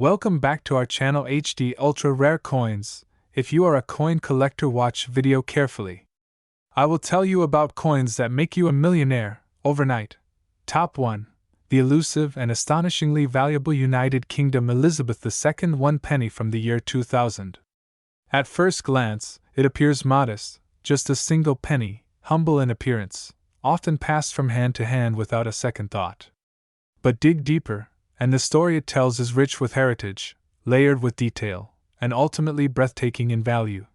Welcome back to our channel HD Ultra Rare Coins. If you are a coin collector, watch video carefully. I will tell you about coins that make you a millionaire overnight. Top 1. The elusive and astonishingly valuable United Kingdom Elizabeth II 1 penny from the year 2000. At first glance, it appears modest, just a single penny, humble in appearance, often passed from hand to hand without a second thought. But dig deeper, and the story it tells is rich with heritage, layered with detail, and ultimately breathtaking in value.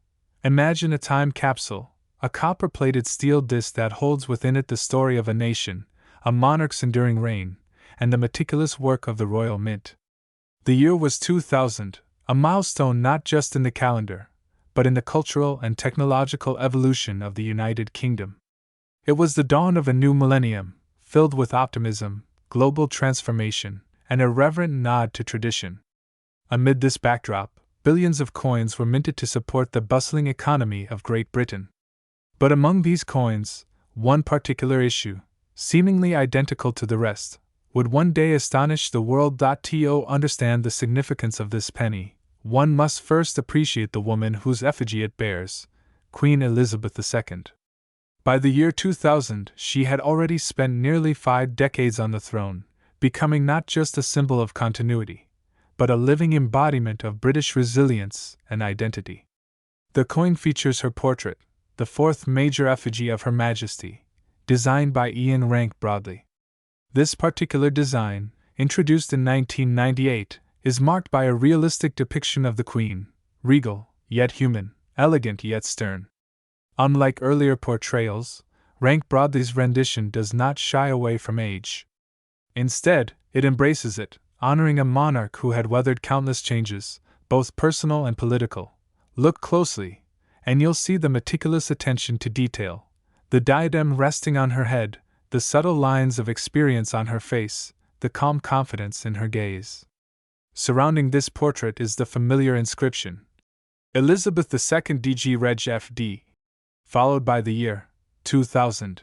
Imagine a time capsule, a copper-plated steel disc that holds within it the story of a nation, a monarch's enduring reign, and the meticulous work of the royal mint. The year was 2000, a milestone not just in the calendar, but in the cultural and technological evolution of the United Kingdom. It was the dawn of a new millennium, filled with optimism, global transformation, and a reverent nod to tradition. Amid this backdrop, billions of coins were minted to support the bustling economy of Great Britain. But among these coins, one particular issue, seemingly identical to the rest, would one day astonish the world. To understand the significance of this penny, one must first appreciate the woman whose effigy it bears, Queen Elizabeth II. By the year 2000, she had already spent nearly 5 decades on the throne, becoming not just a symbol of continuity, but a living embodiment of British resilience and identity. The coin features her portrait, the fourth major effigy of Her Majesty, designed by Ian Rank Broadley. This particular design, introduced in 1998, is marked by a realistic depiction of the Queen, regal, yet human, elegant yet stern. Unlike earlier portrayals, Rank Broadley's rendition does not shy away from age. Instead, it embraces it, honoring a monarch who had weathered countless changes, both personal and political. Look closely, and you'll see the meticulous attention to detail, the diadem resting on her head, the subtle lines of experience on her face, the calm confidence in her gaze. Surrounding this portrait is the familiar inscription, Elizabeth II DG Reg FD, followed by the year 2000.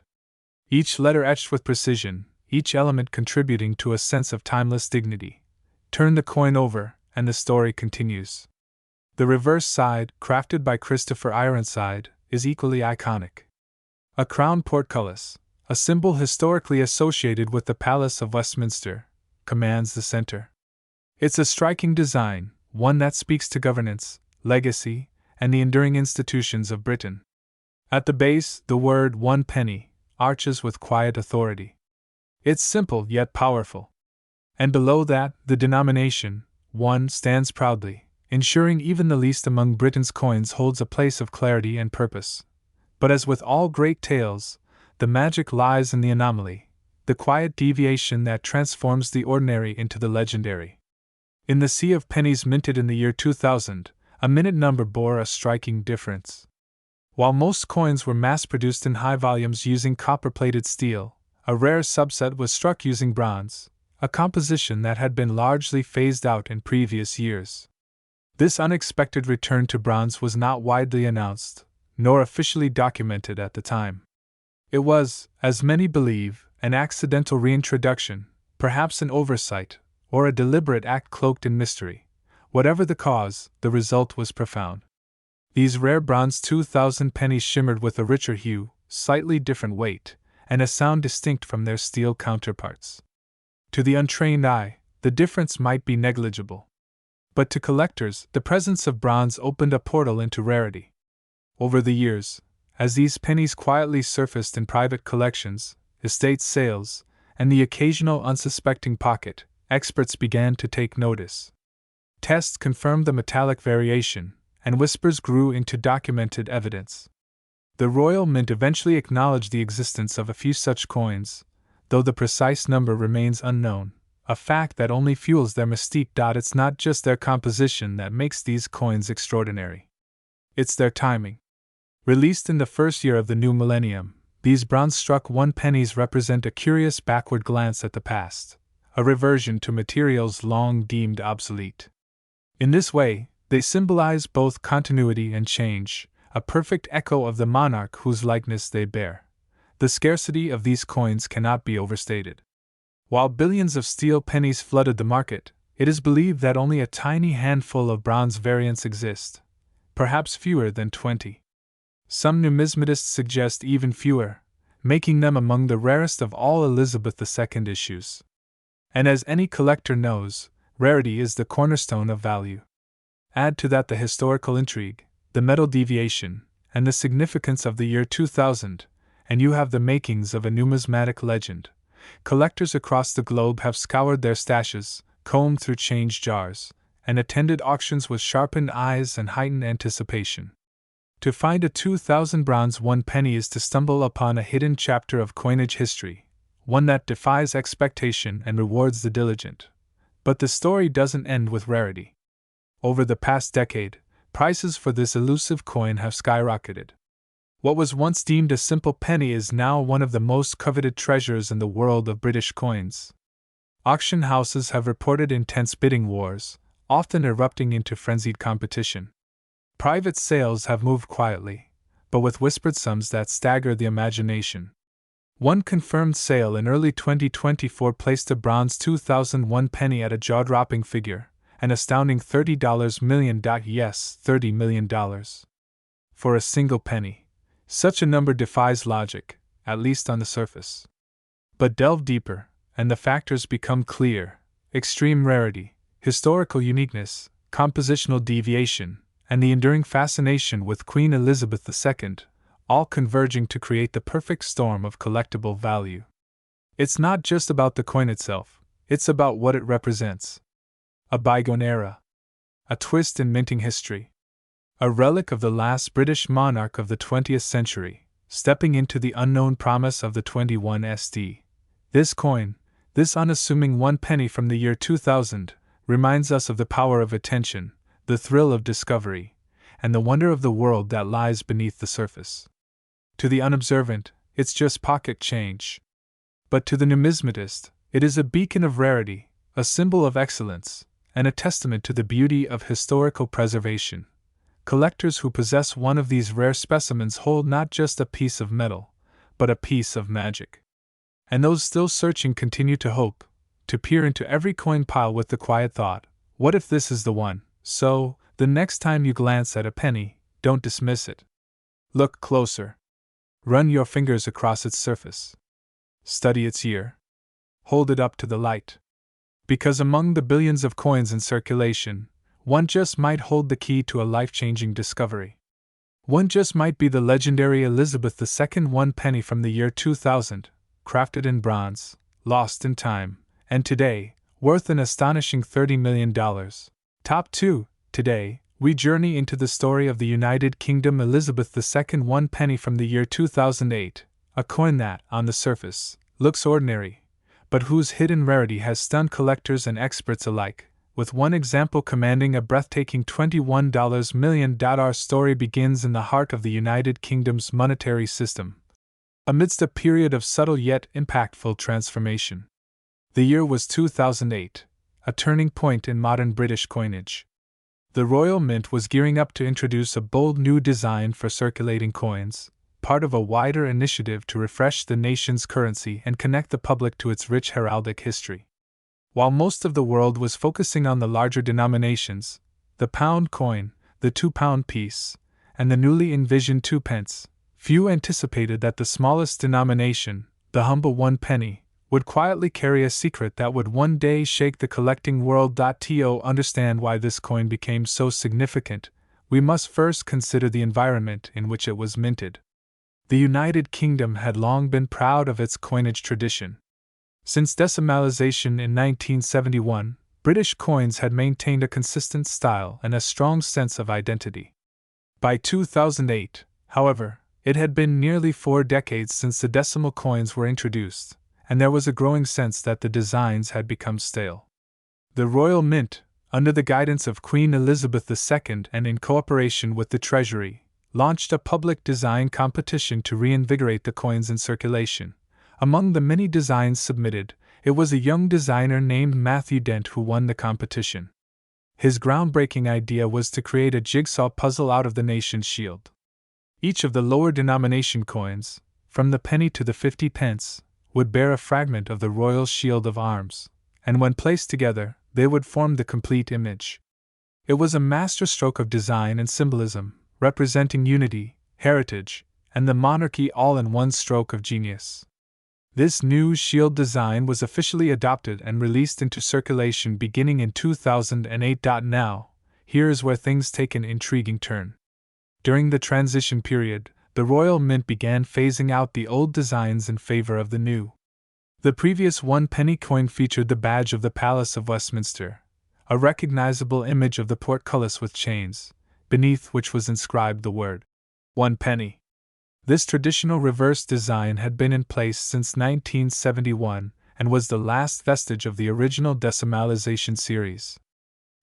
Each letter etched with precision, each element contributing to a sense of timeless dignity. Turn the coin over, and the story continues. The reverse side, crafted by Christopher Ironside, is equally iconic. A crown portcullis, a symbol historically associated with the Palace of Westminster, commands the center. It's a striking design, one that speaks to governance, legacy, and the enduring institutions of Britain. At the base, the word 1 penny arches with quiet authority. It's simple yet powerful. And below that, the denomination, 1, stands proudly, ensuring even the least among Britain's coins holds a place of clarity and purpose. But as with all great tales, the magic lies in the anomaly, the quiet deviation that transforms the ordinary into the legendary. In the sea of pennies minted in the year 2000, a minute number bore a striking difference. While most coins were mass-produced in high volumes using copper-plated steel, a rare subset was struck using bronze, a composition that had been largely phased out in previous years. This unexpected return to bronze was not widely announced, nor officially documented at the time. It was, as many believe, an accidental reintroduction, perhaps an oversight, or a deliberate act cloaked in mystery. Whatever the cause, the result was profound. These rare bronze 2000 pennies shimmered with a richer hue, slightly different weight, and a sound distinct from their steel counterparts. To the untrained eye, the difference might be negligible. But to collectors, the presence of bronze opened a portal into rarity. Over the years, as these pennies quietly surfaced in private collections, estate sales, and the occasional unsuspecting pocket, experts began to take notice. Tests confirmed the metallic variation, and whispers grew into documented evidence. The Royal Mint eventually acknowledged the existence of a few such coins, though the precise number remains unknown, a fact that only fuels their mystique. It's not just their composition that makes these coins extraordinary. It's their timing. Released in the first year of the new millennium, these bronze-struck 1 pennies represent a curious backward glance at the past, a reversion to materials long deemed obsolete. In this way, they symbolize both continuity and change, a perfect echo of the monarch whose likeness they bear. The scarcity of these coins cannot be overstated. While billions of steel pennies flooded the market, It is believed that only a tiny handful of bronze variants exist, perhaps fewer than 20. Some numismatists suggest even fewer, making them among the rarest of all Elizabeth II issues. And as any collector knows, rarity is the cornerstone of value. Add to that the historical intrigue, the metal deviation, and the significance of the year 2000, and you have the makings of a numismatic legend. Collectors across the globe have scoured their stashes, combed through change jars, and attended auctions with sharpened eyes and heightened anticipation. To find a 2000 bronze 1 penny is to stumble upon a hidden chapter of coinage history, one that defies expectation and rewards the diligent. But the story doesn't end with rarity. Over the past decade, prices for this elusive coin have skyrocketed. What was once deemed a simple penny is now one of the most coveted treasures in the world of British coins. Auction houses have reported intense bidding wars, often erupting into frenzied competition. Private sales have moved quietly, but with whispered sums that stagger the imagination. One confirmed sale in early 2024 placed a bronze 2001 penny at a jaw-dropping figure, an astounding $30 million. Yes, $30 million. For a single penny. Such a number defies logic, at least on the surface. But delve deeper, and the factors become clear: extreme rarity, historical uniqueness, compositional deviation, and the enduring fascination with Queen Elizabeth II, all converging to create the perfect storm of collectible value. It's not just about the coin itself, it's about what it represents. A bygone era. A twist in minting history. A relic of the last British monarch of the 20th century, stepping into the unknown promise of the 21 SD. This coin, this unassuming 1 penny from the year 2000, reminds us of the power of attention, the thrill of discovery, and the wonder of the world that lies beneath the surface. To the unobservant, it's just pocket change. But to the numismatist, it is a beacon of rarity, a symbol of excellence, and a testament to the beauty of historical preservation. Collectors who possess one of these rare specimens hold not just a piece of metal, but a piece of magic. And those still searching continue to hope, to peer into every coin pile with the quiet thought, what if this is the one? So, the next time you glance at a penny, don't dismiss it. Look closer. Run your fingers across its surface. Study its year. Hold it up to the light. Because among the billions of coins in circulation, one just might hold the key to a life-changing discovery. One just might be the legendary Elizabeth II 1 penny from the year 2000, crafted in bronze, lost in time, and today, worth an astonishing $30 million. Top 2. Today, we journey into the story of the United Kingdom Elizabeth II 1 penny from the year 2008, a coin that, on the surface, looks ordinary, but whose hidden rarity has stunned collectors and experts alike, with one example commanding a breathtaking $21 million. Our story begins in the heart of the United Kingdom's monetary system, amidst a period of subtle yet impactful transformation. The year was 2008, a turning point in modern British coinage. The Royal Mint was gearing up to introduce a bold new design for circulating coins, part of a wider initiative to refresh the nation's currency and connect the public to its rich heraldic history. While most of the world was focusing on the larger denominations, the pound coin, the £2 piece, and the newly envisioned 2 pence, few anticipated that the smallest denomination, the humble 1 penny, would quietly carry a secret that would one day shake the collecting world. To understand why this coin became so significant, we must first consider the environment in which it was minted. The United Kingdom had long been proud of its coinage tradition. Since decimalization in 1971, British coins had maintained a consistent style and a strong sense of identity. By 2008, however, it had been nearly 4 decades since the decimal coins were introduced, and there was a growing sense that the designs had become stale. The Royal Mint, under the guidance of Queen Elizabeth II and in cooperation with the Treasury, launched a public design competition to reinvigorate the coins in circulation. Among the many designs submitted, it was a young designer named Matthew Dent who won the competition. His groundbreaking idea was to create a jigsaw puzzle out of the nation's shield. Each of the lower denomination coins, from the penny to the 50 pence, would bear a fragment of the royal shield of arms, and when placed together, they would form the complete image. It was a masterstroke of design and symbolism, representing unity, heritage, and the monarchy all in one stroke of genius. This new shield design was officially adopted and released into circulation beginning in 2008. Now, here is where things take an intriguing turn. During the transition period, the Royal Mint began phasing out the old designs in favor of the new. The previous 1 penny coin featured the badge of the Palace of Westminster, a recognizable image of the portcullis with chains, beneath which was inscribed the word 1 penny. This traditional reverse design had been in place since 1971 and was the last vestige of the original decimalization series.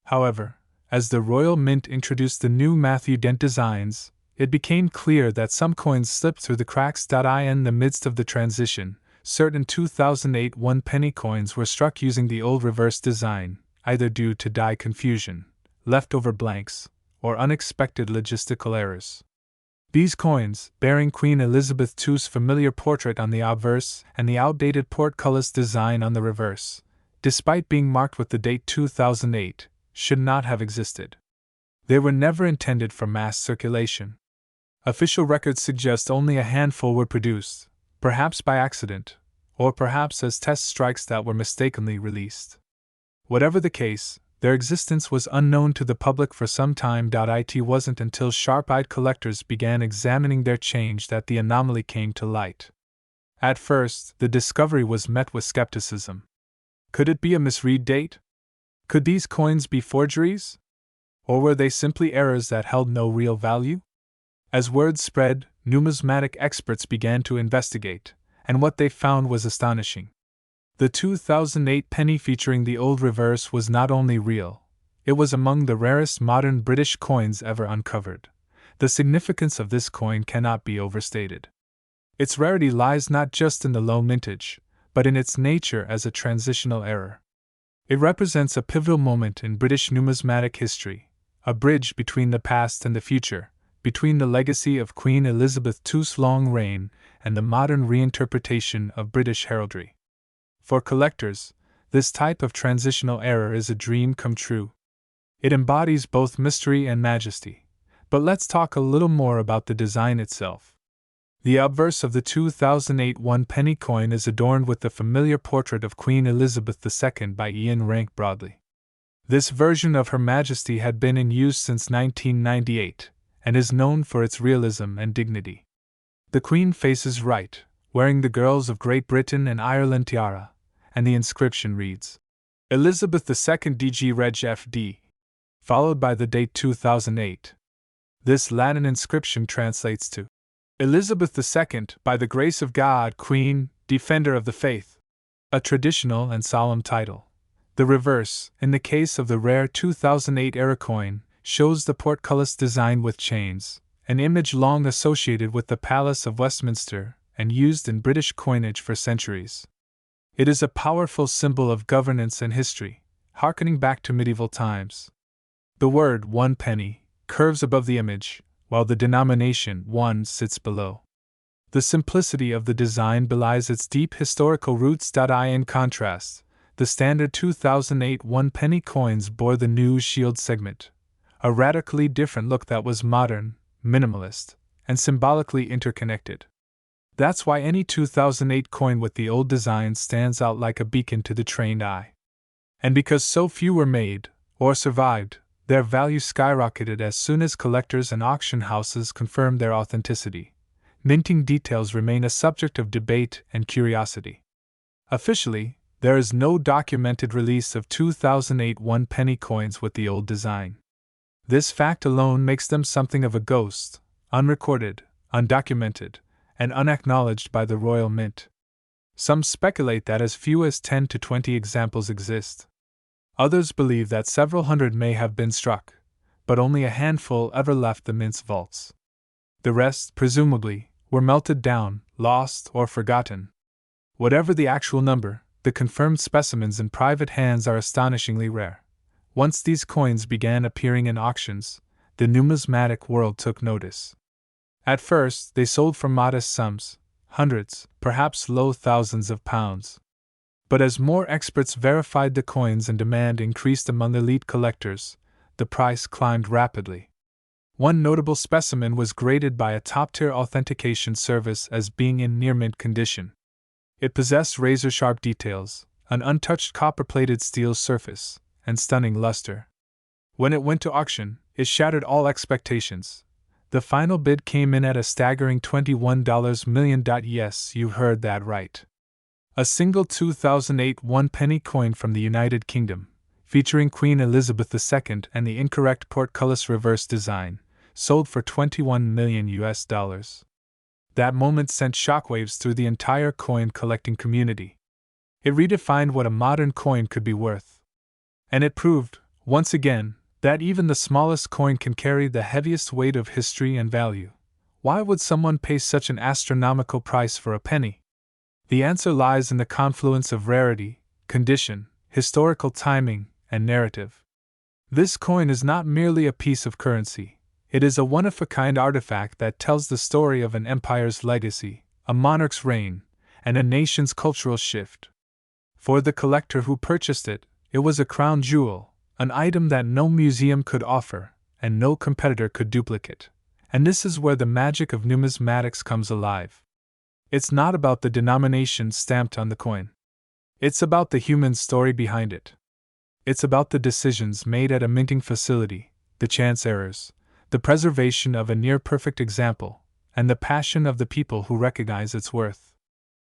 However, as the Royal Mint introduced the new Matthew Dent designs, it became clear that some coins slipped through the cracks. In the midst of the transition, certain 2008 1 penny coins were struck using the old reverse design, either due to die confusion, leftover blanks, or unexpected logistical errors. These coins, bearing Queen Elizabeth II's familiar portrait on the obverse and the outdated portcullis design on the reverse, despite being marked with the date 2008, should not have existed. They were never intended for mass circulation. Official records suggest only a handful were produced, perhaps by accident, or perhaps as test strikes that were mistakenly released. Whatever the case, their existence was unknown to the public for some time. It wasn't until sharp-eyed collectors began examining their change that the anomaly came to light. At first, the discovery was met with skepticism. Could it be a misread date? Could these coins be forgeries? Or were they simply errors that held no real value? As word spread, numismatic experts began to investigate, and what they found was astonishing. The 2008 penny featuring the old reverse was not only real, it was among the rarest modern British coins ever uncovered. The significance of this coin cannot be overstated. Its rarity lies not just in the low mintage, but in its nature as a transitional error. It represents a pivotal moment in British numismatic history, a bridge between the past and the future, between the legacy of Queen Elizabeth II's long reign and the modern reinterpretation of British heraldry. For collectors, this type of transitional error is a dream come true. It embodies both mystery and majesty. But let's talk a little more about the design itself. The obverse of the 2008 1 penny coin is adorned with the familiar portrait of Queen Elizabeth II by Ian Rank Broadley. This version of Her Majesty had been in use since 1998, and is known for its realism and dignity. The Queen faces right, wearing the Girls of Great Britain and Ireland tiara, and the inscription reads, Elizabeth II DG Reg FD, followed by the date 2008. This Latin inscription translates to, Elizabeth II, by the grace of God, Queen, Defender of the Faith, a traditional and solemn title. The reverse, in the case of the rare 2008 era coin, shows the portcullis design with chains, an image long associated with the Palace of Westminster and used in British coinage for centuries. It is a powerful symbol of governance and history, harkening back to medieval times. The word 1 penny curves above the image, while the denomination 1 sits below. The simplicity of the design belies its deep historical roots. In contrast, the standard 2008 1 penny coins bore the new shield segment, a radically different look that was modern, minimalist, and symbolically interconnected. That's why any 2008 coin with the old design stands out like a beacon to the trained eye. And because so few were made, or survived, their value skyrocketed as soon as collectors and auction houses confirmed their authenticity. Minting details remain a subject of debate and curiosity. Officially, there is no documented release of 2008 1 penny coins with the old design. This fact alone makes them something of a ghost, unrecorded, undocumented, and unacknowledged by the Royal Mint. Some speculate that as few as 10 to 20 examples exist. Others believe that several hundred may have been struck, but only a handful ever left the Mint's vaults. The rest, presumably, were melted down, lost, or forgotten. Whatever the actual number, the confirmed specimens in private hands are astonishingly rare. Once these coins began appearing in auctions, the numismatic world took notice. At first, they sold for modest sums, hundreds, perhaps low thousands of pounds. But as more experts verified the coins and demand increased among elite collectors, the price climbed rapidly. One notable specimen was graded by a top-tier authentication service as being in near-mint condition. It possessed razor-sharp details, an untouched copper-plated steel surface, and stunning luster. When it went to auction, it shattered all expectations. The final bid came in at a staggering $21 million. Yes, you heard that right. A single 2008 one-penny coin from the United Kingdom, featuring Queen Elizabeth II and the incorrect portcullis reverse design, sold for $21 million. That moment sent shockwaves through the entire coin collecting community. It redefined what a modern coin could be worth. And it proved, once again, that even the smallest coin can carry the heaviest weight of history and value. Why would someone pay such an astronomical price for a penny? The answer lies in the confluence of rarity, condition, historical timing, and narrative. This coin is not merely a piece of currency. It is a one-of-a-kind artifact that tells the story of an empire's legacy, a monarch's reign, and a nation's cultural shift. For the collector who purchased it, it was a crown jewel, an item that no museum could offer, and no competitor could duplicate. And this is where the magic of numismatics comes alive. It's not about the denomination stamped on the coin. It's about the human story behind it. It's about the decisions made at a minting facility, the chance errors, the preservation of a near-perfect example, and the passion of the people who recognize its worth.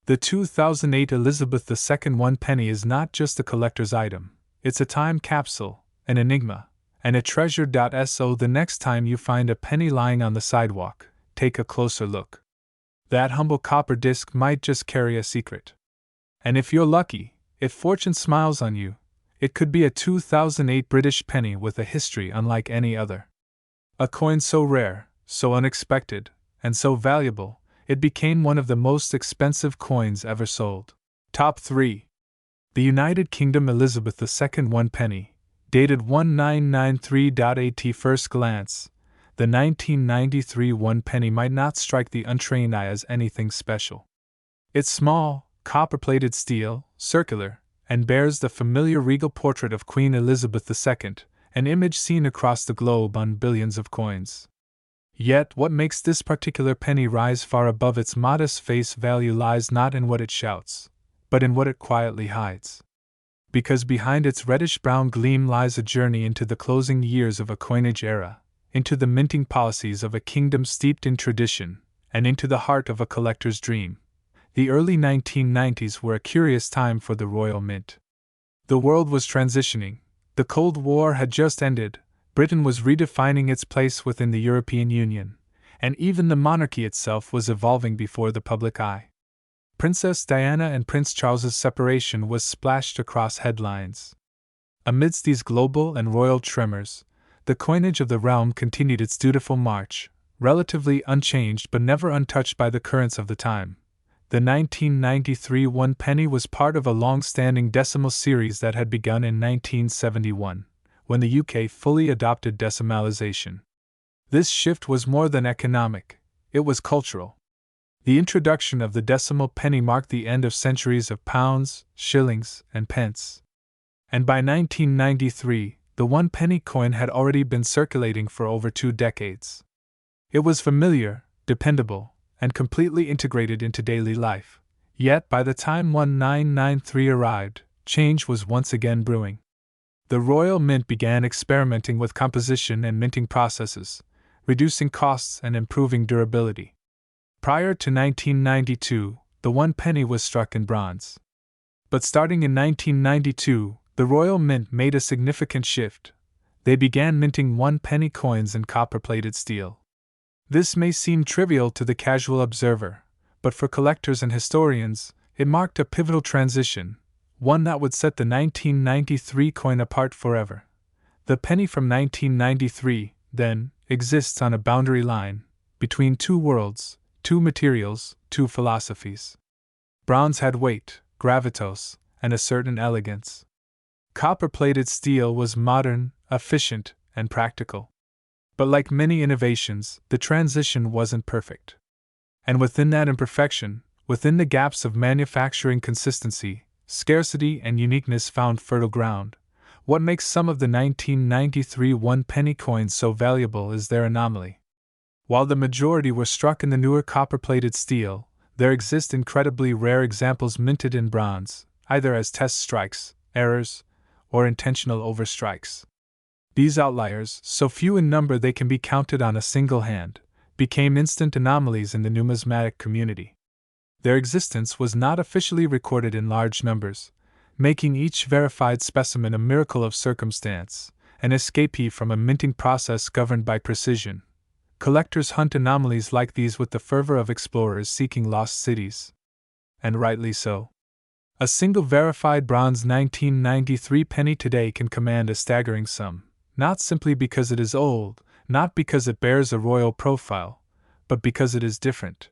The 2008 Elizabeth II one penny is not just a collector's item, it's a time capsule, an enigma, and a treasure. So the next time you find a penny lying on the sidewalk, take a closer look. That humble copper disc might just carry a secret. And if you're lucky, if fortune smiles on you, it could be a 2008 British penny with a history unlike any other. A coin so rare, so unexpected, and so valuable, it became one of the most expensive coins ever sold. Top 3. The United Kingdom Elizabeth II one penny, dated 1993. At first glance, the 1993 one penny might not strike the untrained eye as anything special. It's small, copper-plated steel, circular, and bears the familiar regal portrait of Queen Elizabeth II, an image seen across the globe on billions of coins. Yet what makes this particular penny rise far above its modest face value lies not in what it shouts, but in what it quietly hides. Because behind its reddish-brown gleam lies a journey into the closing years of a coinage era, into the minting policies of a kingdom steeped in tradition, and into the heart of a collector's dream. The early 1990s were a curious time for the Royal Mint. The world was transitioning, the Cold War had just ended, Britain was redefining its place within the European Union, and even the monarchy itself was evolving before the public eye. Princess Diana and Prince Charles's separation was splashed across headlines. Amidst these global and royal tremors, the coinage of the realm continued its dutiful march, relatively unchanged but never untouched by the currents of the time. The 1993 one penny was part of a long-standing decimal series that had begun in 1971, when the UK fully adopted decimalization. This shift was more than economic, it was cultural. The introduction of the decimal penny marked the end of centuries of pounds, shillings, and pence. And by 1993, the one penny coin had already been circulating for over 2 decades. It was familiar, dependable, and completely integrated into daily life. Yet by the time 1993 arrived, change was once again brewing. The Royal Mint began experimenting with composition and minting processes, reducing costs and improving durability. Prior to 1992, the one penny was struck in bronze. But starting in 1992, the Royal Mint made a significant shift. They began minting one penny coins in copper-plated steel. This may seem trivial to the casual observer, but for collectors and historians, it marked a pivotal transition, one that would set the 1993 coin apart forever. The penny from 1993, then, exists on a boundary line between two worlds, two materials, two philosophies. Bronze had weight, gravitas, and a certain elegance. Copper-plated steel was modern, efficient, and practical. But like many innovations, the transition wasn't perfect. And within that imperfection, within the gaps of manufacturing consistency, scarcity and uniqueness found fertile ground. What makes some of the 1993 one-penny coins so valuable is their anomaly. While the majority were struck in the newer copper-plated steel, there exist incredibly rare examples minted in bronze, either as test strikes, errors, or intentional overstrikes. These outliers, so few in number they can be counted on a single hand, became instant anomalies in the numismatic community. Their existence was not officially recorded in large numbers, making each verified specimen a miracle of circumstance, an escapee from a minting process governed by precision. Collectors hunt anomalies like these with the fervor of explorers seeking lost cities. And rightly so. A single verified bronze 1993 penny today can command a staggering sum, not simply because it is old, not because it bears a royal profile, but because it is different.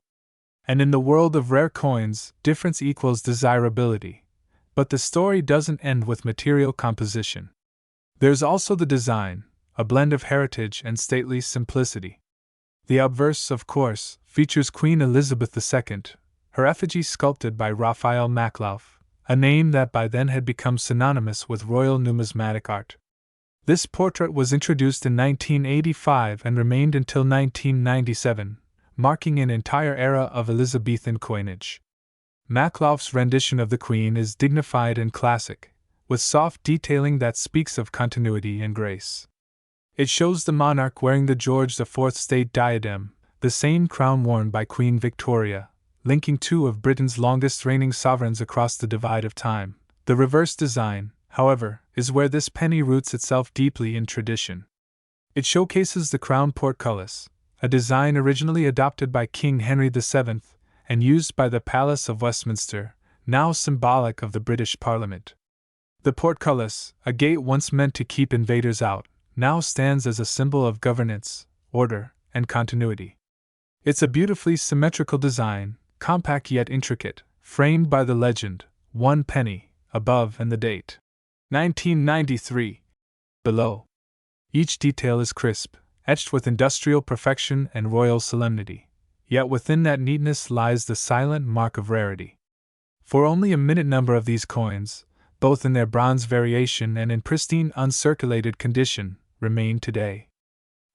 And in the world of rare coins, difference equals desirability. But the story doesn't end with material composition. There's also the design, a blend of heritage and stately simplicity. The obverse, of course, features Queen Elizabeth II, her effigy sculpted by Raphael Maklauf, a name that by then had become synonymous with royal numismatic art. This portrait was introduced in 1985 and remained until 1997, marking an entire era of Elizabethan coinage. Maklauf's rendition of the Queen is dignified and classic, with soft detailing that speaks of continuity and grace. It shows the monarch wearing the George IV state diadem, the same crown worn by Queen Victoria, linking two of Britain's longest reigning sovereigns across the divide of time. The reverse design, however, is where this penny roots itself deeply in tradition. It showcases the crown portcullis, a design originally adopted by King Henry VII and used by the Palace of Westminster, now symbolic of the British Parliament. The portcullis, a gate once meant to keep invaders out, now stands as a symbol of governance, order, and continuity. It's a beautifully symmetrical design, compact yet intricate, framed by the legend, 1 penny, above and the date, 1993, below. Each detail is crisp, etched with industrial perfection and royal solemnity, yet within that neatness lies the silent mark of rarity. For only a minute number of these coins, both in their bronze variation and in pristine uncirculated condition, remain today.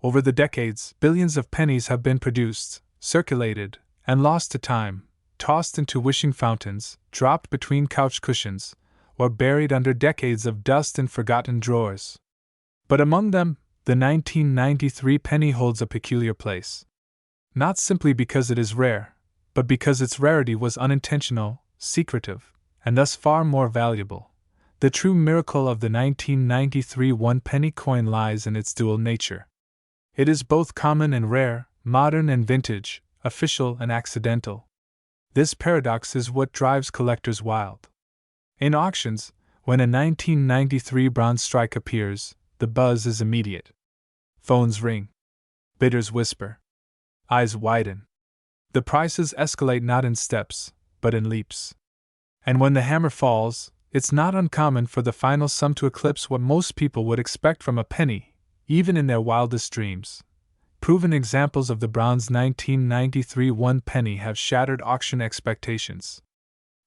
Over the decades, billions of pennies have been produced, circulated, and lost to time, tossed into wishing fountains, dropped between couch cushions, or buried under decades of dust in forgotten drawers. But among them, the 1993 penny holds a peculiar place. Not simply because it is rare, but because its rarity was unintentional, secretive, and thus far more valuable. The true miracle of the 1993 one-penny coin lies in its dual nature. It is both common and rare, modern and vintage, official and accidental. This paradox is what drives collectors wild. In auctions, when a 1993 bronze strike appears, the buzz is immediate. Phones ring. Bidders whisper. Eyes widen. The prices escalate not in steps, but in leaps. And when the hammer falls, it's not uncommon for the final sum to eclipse what most people would expect from a penny, even in their wildest dreams. Proven examples of the bronze 1993 one penny have shattered auction expectations.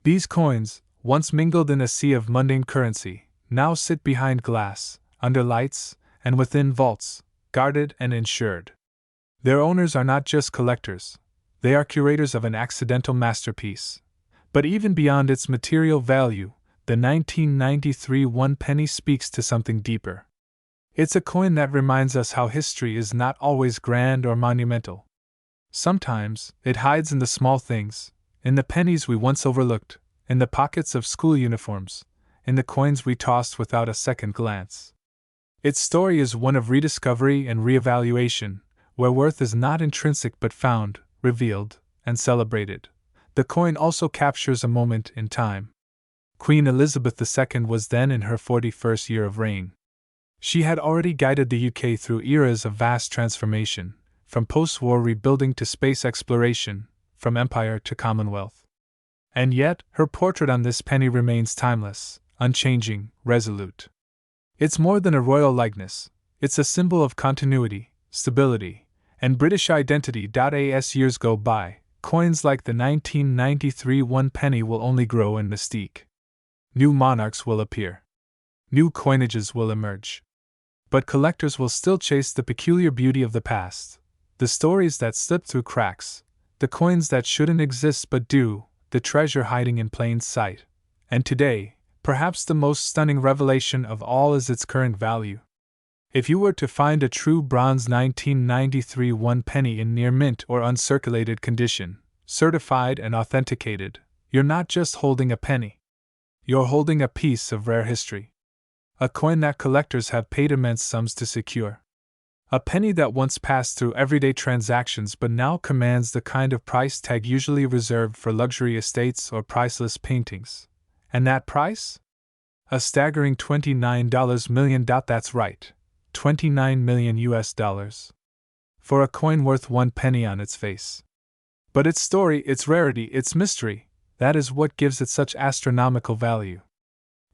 These coins, once mingled in a sea of mundane currency, now sit behind glass, under lights, and within vaults, guarded and insured. Their owners are not just collectors, they are curators of an accidental masterpiece. But even beyond its material value, the 1993 one penny speaks to something deeper. It's a coin that reminds us how history is not always grand or monumental. Sometimes, it hides in the small things, in the pennies we once overlooked, in the pockets of school uniforms, in the coins we tossed without a second glance. Its story is one of rediscovery and reevaluation, where worth is not intrinsic but found, revealed, and celebrated. The coin also captures a moment in time. Queen Elizabeth II was then in her 41st year of reign. She had already guided the UK through eras of vast transformation, from post-war rebuilding to space exploration, from empire to commonwealth. And yet, her portrait on this penny remains timeless, unchanging, resolute. It's more than a royal likeness, it's a symbol of continuity, stability, and British identity. As years go by, coins like the 1993 one penny will only grow in mystique. New monarchs will appear. New coinages will emerge. But collectors will still chase the peculiar beauty of the past, the stories that slip through cracks, the coins that shouldn't exist but do, the treasure hiding in plain sight. And today, perhaps the most stunning revelation of all is its current value. If you were to find a true bronze 1993 one penny in near mint or uncirculated condition, certified and authenticated, you're not just holding a penny. You're holding a piece of rare history. A coin that collectors have paid immense sums to secure. A penny that once passed through everyday transactions but now commands the kind of price tag usually reserved for luxury estates or priceless paintings. And that price? A staggering $29 million. That's right, 29 million US dollars. For a coin worth one penny on its face. But its story, its rarity, its mystery, that is what gives it such astronomical value.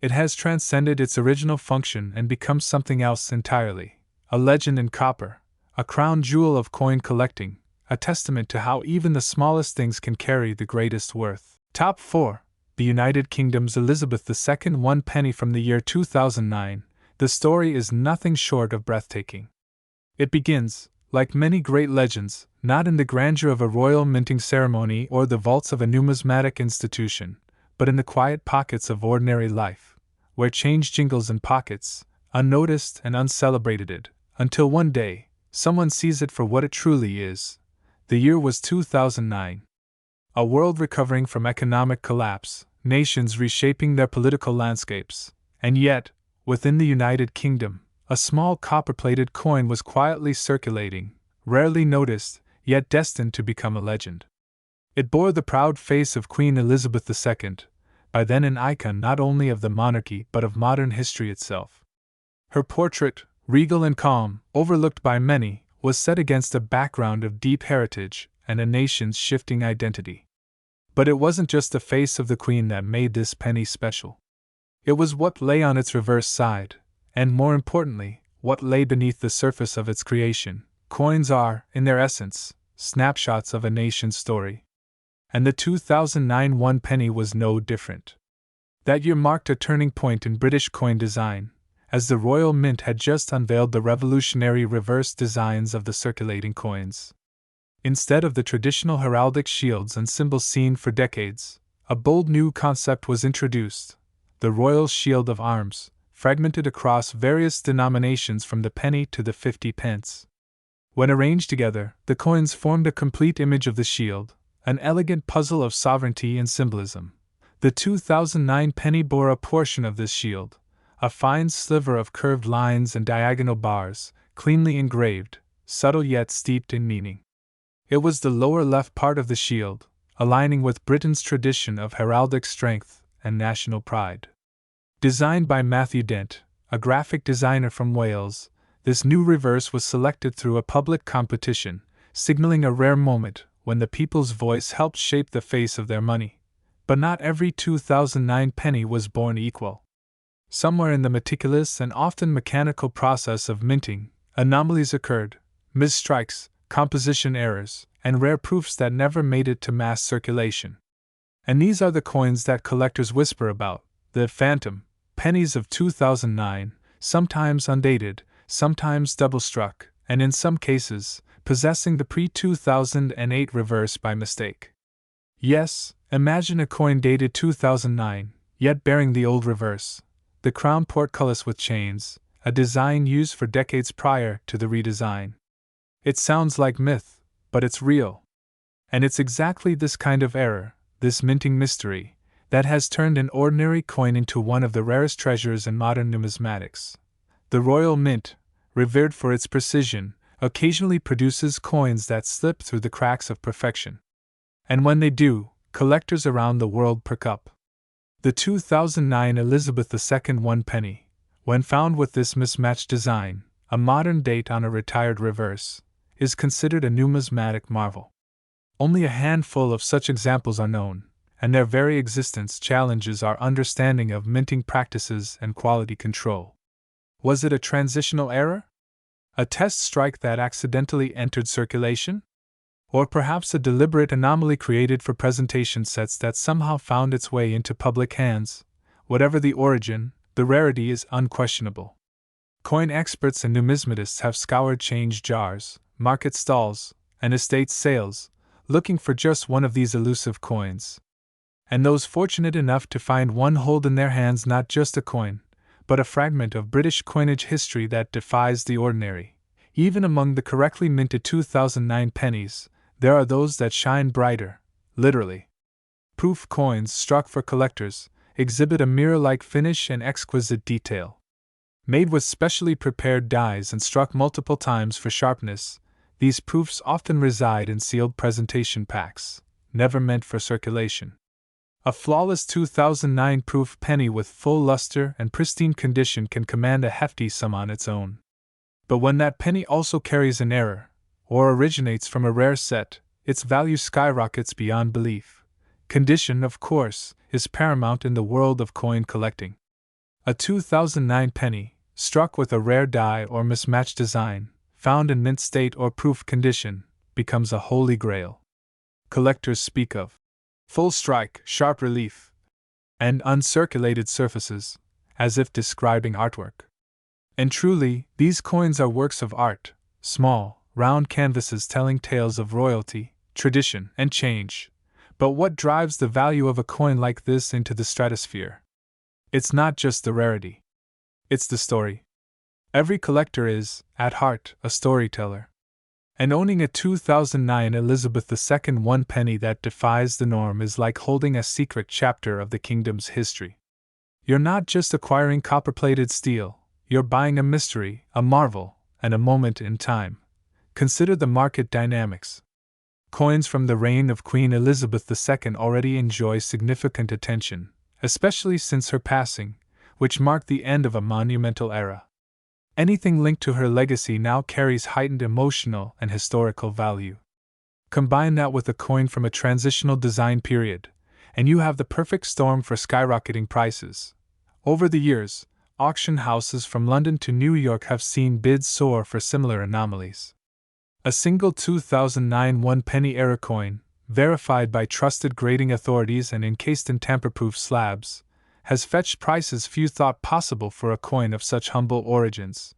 It has transcended its original function and become something else entirely. A legend in copper, a crown jewel of coin collecting, a testament to how even the smallest things can carry the greatest worth. Top 4. The United Kingdom's Elizabeth II one penny from the year 2009. The story is nothing short of breathtaking. It begins, like many great legends, not in the grandeur of a royal minting ceremony or the vaults of a numismatic institution, but in the quiet pockets of ordinary life, where change jingles in pockets, unnoticed and uncelebrated, until one day, someone sees it for what it truly is. The year was 2009. A world recovering from economic collapse, nations reshaping their political landscapes, and yet, within the United Kingdom, a small copper-plated coin was quietly circulating, rarely noticed, yet destined to become a legend. It bore the proud face of Queen Elizabeth II, by then an icon not only of the monarchy but of modern history itself. Her portrait, regal and calm, overlooked by many, was set against a background of deep heritage and a nation's shifting identity. But it wasn't just the face of the Queen that made this penny special. It was what lay on its reverse side, and more importantly, what lay beneath the surface of its creation. Coins are, in their essence, snapshots of a nation's story. And the 2009 one penny was no different. That year marked a turning point in British coin design, as the Royal Mint had just unveiled the revolutionary reverse designs of the circulating coins. Instead of the traditional heraldic shields and symbols seen for decades, a bold new concept was introduced: the Royal Shield of Arms, fragmented across various denominations from the penny to the 50 pence. When arranged together, the coins formed a complete image of the shield, an elegant puzzle of sovereignty and symbolism. The 2009 penny bore a portion of this shield, a fine sliver of curved lines and diagonal bars, cleanly engraved, subtle yet steeped in meaning. It was the lower left part of the shield, aligning with Britain's tradition of heraldic strength and national pride. Designed by Matthew Dent, a graphic designer from Wales, this new reverse was selected through a public competition, signaling a rare moment when the people's voice helped shape the face of their money. But not every 2009 penny was born equal. Somewhere in the meticulous and often mechanical process of minting, anomalies occurred, misstrikes, composition errors, and rare proofs that never made it to mass circulation. And these are the coins that collectors whisper about, the phantom pennies of 2009, sometimes undated, sometimes double-struck, and in some cases, possessing the pre-2008 reverse by mistake. Yes, imagine a coin dated 2009, yet bearing the old reverse, the crown portcullis with chains, a design used for decades prior to the redesign. It sounds like myth, but it's real. And it's exactly this kind of error, this minting mystery, that has turned an ordinary coin into one of the rarest treasures in modern numismatics. The Royal Mint, revered for its precision, occasionally produces coins that slip through the cracks of perfection. And when they do, collectors around the world perk up. The 2009 Elizabeth II one penny, when found with this mismatched design, a modern date on a retired reverse, is considered a numismatic marvel. Only a handful of such examples are known, and their very existence challenges our understanding of minting practices and quality control. Was it a transitional error? A test strike that accidentally entered circulation? Or perhaps a deliberate anomaly created for presentation sets that somehow found its way into public hands? Whatever the origin, the rarity is unquestionable. Coin experts and numismatists have scoured change jars, market stalls, and estate sales, looking for just one of these elusive coins. And those fortunate enough to find one hold in their hands not just a coin, but a fragment of British coinage history that defies the ordinary. Even among the correctly minted 2009 pennies, there are those that shine brighter, literally. Proof coins struck for collectors exhibit a mirror-like finish and exquisite detail. Made with specially prepared dies and struck multiple times for sharpness, these proofs often reside in sealed presentation packs, never meant for circulation. A flawless 2009 proof penny with full luster and pristine condition can command a hefty sum on its own. But when that penny also carries an error, or originates from a rare set, its value skyrockets beyond belief. Condition, of course, is paramount in the world of coin collecting. A 2009 penny, struck with a rare die or mismatched design, found in mint state or proof condition, becomes a holy grail. Collectors speak of full strike, sharp relief, and uncirculated surfaces, as if describing artwork. And truly, these coins are works of art, small, round canvases telling tales of royalty, tradition, and change. But what drives the value of a coin like this into the stratosphere? It's not just the rarity. It's the story. Every collector is, at heart, a storyteller. And owning a 2009 Elizabeth II one penny that defies the norm is like holding a secret chapter of the kingdom's history. You're not just acquiring copper-plated steel, you're buying a mystery, a marvel, and a moment in time. Consider the market dynamics. Coins from the reign of Queen Elizabeth II already enjoy significant attention, especially since her passing, which marked the end of a monumental era. Anything linked to her legacy now carries heightened emotional and historical value. Combine that with a coin from a transitional design period, and you have the perfect storm for skyrocketing prices. Over the years, auction houses from London to New York have seen bids soar for similar anomalies. A single 2009 one-penny era coin, verified by trusted grading authorities and encased in tamper-proof slabs, has fetched prices few thought possible for a coin of such humble origins.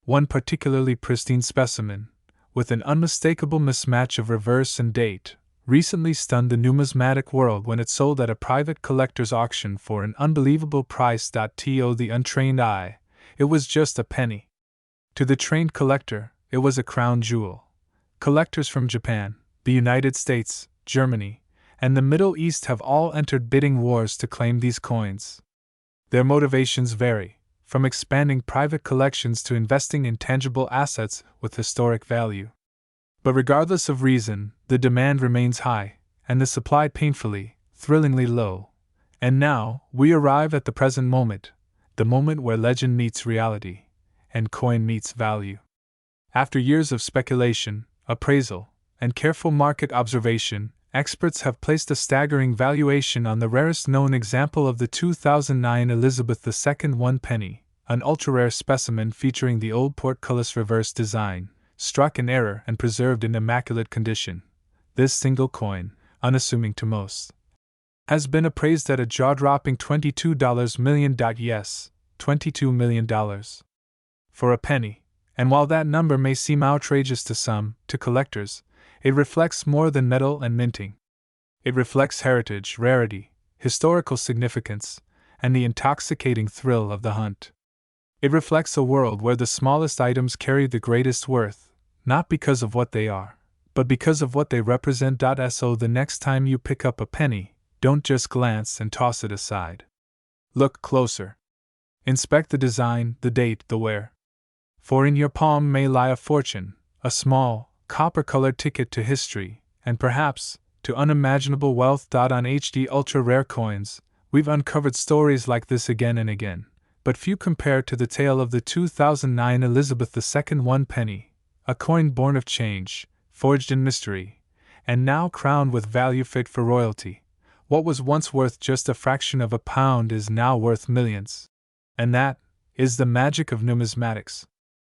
One particularly pristine specimen, with an unmistakable mismatch of reverse and date, recently stunned the numismatic world when it sold at a private collector's auction for an unbelievable price. To the untrained eye, it was just a penny. To the trained collector, it was a crown jewel. Collectors from Japan, the United States, Germany, and the Middle East have all entered bidding wars to claim these coins. Their motivations vary, from expanding private collections to investing in tangible assets with historic value. But regardless of reason, the demand remains high, and the supply painfully, thrillingly low. And now, we arrive at the present moment, the moment where legend meets reality, and coin meets value. After years of speculation, appraisal, and careful market observation, experts have placed a staggering valuation on the rarest known example of the 2009 Elizabeth II one penny, an ultra-rare specimen featuring the old portcullis reverse design, struck in error and preserved in immaculate condition. This single coin, unassuming to most, has been appraised at a jaw-dropping $22 million. Yes, $22 million. For a penny. And while that number may seem outrageous to some, to collectors, it reflects more than metal and minting. It reflects heritage, rarity, historical significance, and the intoxicating thrill of the hunt. It reflects a world where the smallest items carry the greatest worth, not because of what they are, but because of what they represent. So the next time you pick up a penny, don't just glance and toss it aside. Look closer. Inspect the design, the date, the wear. For in your palm may lie a fortune, a small, copper-colored ticket to history, and perhaps, to unimaginable wealth. On HD ultra-rare coins, we've uncovered stories like this again and again, but few compare to the tale of the 2009 Elizabeth II one penny, a coin born of change, forged in mystery, and now crowned with value fit for royalty. What was once worth just a fraction of a pound is now worth millions. And that is the magic of numismatics.